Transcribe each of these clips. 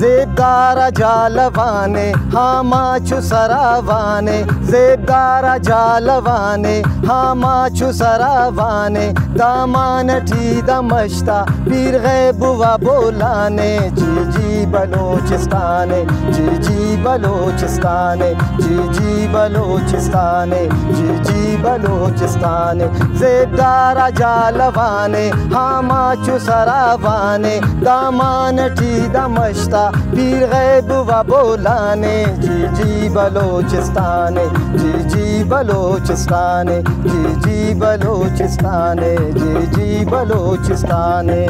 ज़ेबदारा जालवाने हामाचु सरावाने, ज़ेबदारा जालवाने हामाचु सरावाने, दामान ठी दमश्ता पीर गैबुवा बोलाने, जी जी बलोचिस्ताने, जी जी बलोचिस्ताने, जी जी बलोचिस्ताने, जी जी बलोचिस्ताने। ज़ेबदारा जालवाने हामाचु सरावाने, दामान ठी दमश्ता पीर गैबुवा बोलाने, जी जी बलोचिस्ताने, जी जी बलोचिस्ताने, जी जी बलोचिस्ताने, जी जी बलोचिस्ताने।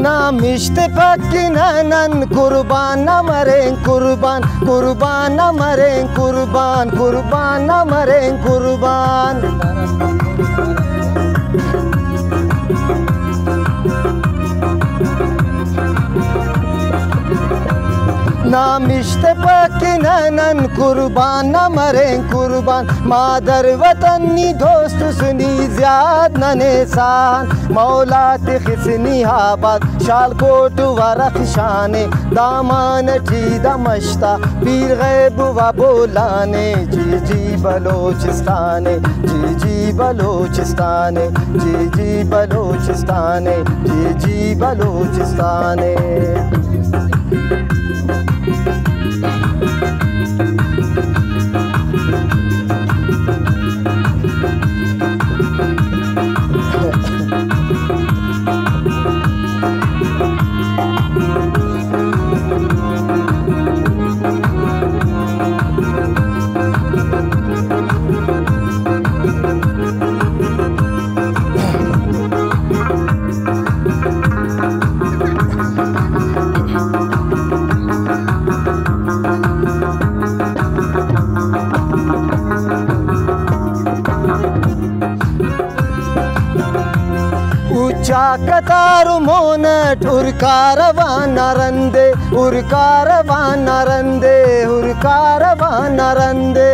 नामिश्ते पक्की नैनन कुर्बान न मरें कुर्बान, कुर्बान न मरें कुर्बान, कुर्बान न मरें कुर्बान। नामिश्ते पक्की नैनन कुर्बान न मरें कुर्बान, मादर वतनी दोस्त सुनी ज़्याद ननेसान, मौलात खिसनी हाबाद शालकोट वरखशाने, दामान ठी दमश्ता पीर गैबुवा बोलाने, जी जी बलोचिस्ताने, जी जी बलोचिस्ताने, जी जी बलोचिस्ताने, जी जी बलोचिस्ताने। कतारु मोनट उरकारवान नरंदे, उरकारवान नरंदे, उरकारवान नरंदे।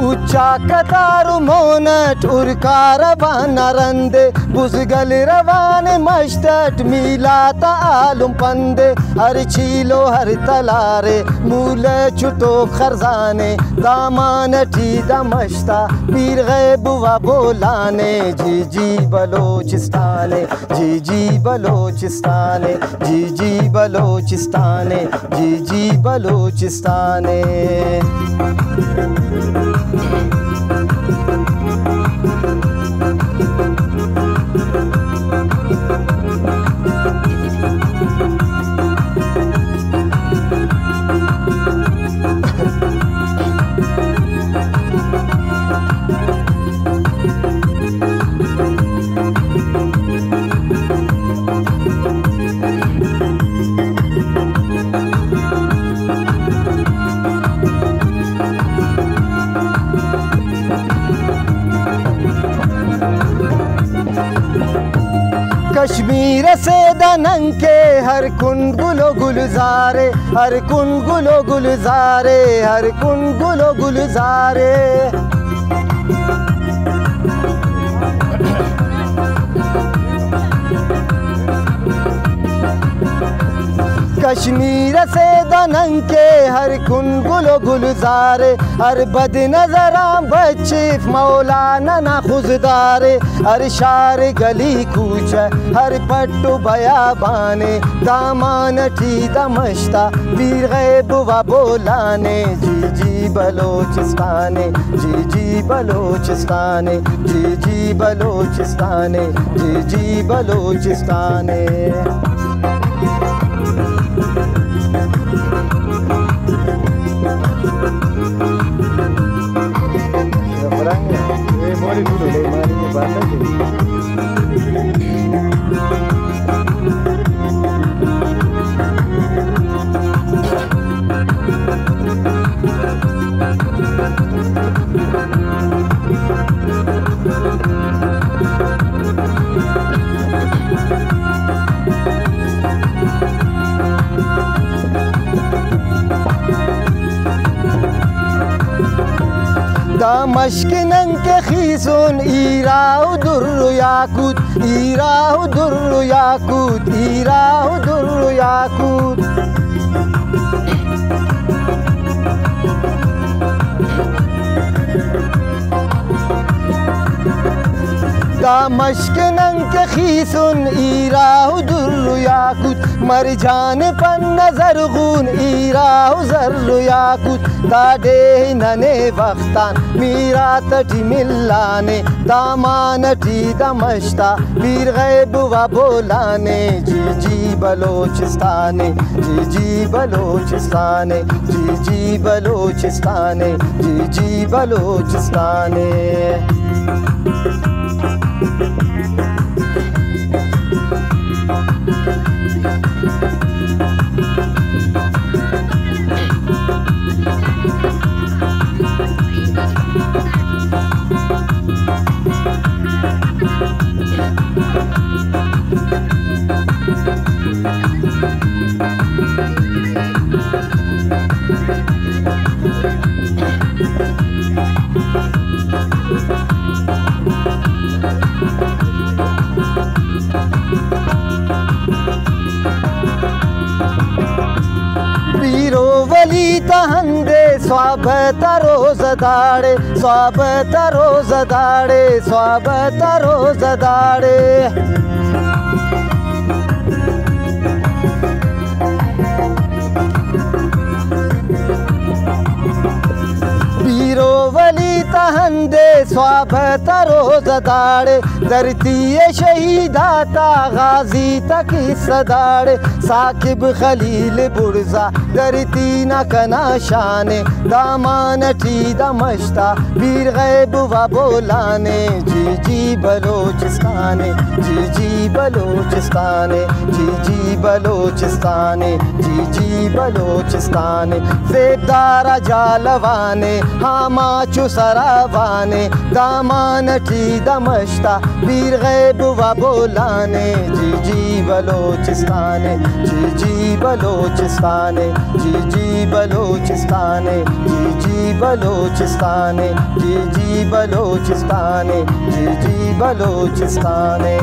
उच्चा कतारु मोनट उरकारवान नरंदे, बुज़गल रवान मश्तट मिलाता आलुम पंदे, हर चीलो हर तलारे मूल चुटो खरजाने, दामान ठी दमश्ता पीर गैबुवा बोलाने, जी जी बलोचिस्ताने, जी जी बलोचिस्ताने, जी जी बलोचिस्ताने, जी जी बलोचिस्ताने। कश्मीर से दनंग के हर कुन गुलो गुलजारे, हर कुन गुलो गुलजारे, हर कुन गुलो गुलजारे। कश्मीर से दनंग के हर कुन गुलो गुलजारे, हर बद नजरा बच्चे मौलाना ना खुजदारे, हर शार गली कूच हर पट्टू बयाबाने, दामान ठी दमश्ता पीर गैब व बोलाने, जी जी बलोचिस्ताने, जी जी बलोचिस्ताने, जी जी बलोचिस्ताने, जी जी बलोचिस्ताने। दमश्क नंग के खीसून ईराउ दुर्र याकूत, ईराउ दुर्र याकूत, ईराउ दुर्र याकूत। दमश्क नंग के खीसून ईराउ दुर्र याकूत, मरजान पन नजर गुन ईराउ जर्र याकूत, दाडे नने वक्तान मीरा तटी मिलाने, दामान टी दमश्ता पीर गैब व बोलाने, जी जी बलोचिस्ताने, जी जी बलोचिस्ताने, जी जी बलोचिस्ताने, जी जी बलोचिस्ताने। वली तहंदे स्वाबत रोज दाड़े, स्वाबत रोज दाड़े, स्वाबत रोज दाड़े। वली तहंदे स्वाबत रोज दाड़े, धरती शहीदाता गाजी तक सदाड़े, साकिब खलील बुरजा धरती न कना शाने, दामान ठी दमश्ता पीर गैब व बोलाने, जी जी बलोचिस्ताने, जी जी बलोचिस्ताने, जी जी बलोचिस्ताने, जी जी बलोचिस्ताने। ज़ेबदारा जालवाने हामाचु सरावाने, दामान ठी दमश्ता पीर गैब व बोलाने, जी जी बलोचिस्ताने, जी जी बलोचिस्ताने, जी जी बलोचिस्ताने, जी जी बलोचिस्ताने, जी जी बलोचिस्ताने, जी जी बलोचिस्ताने।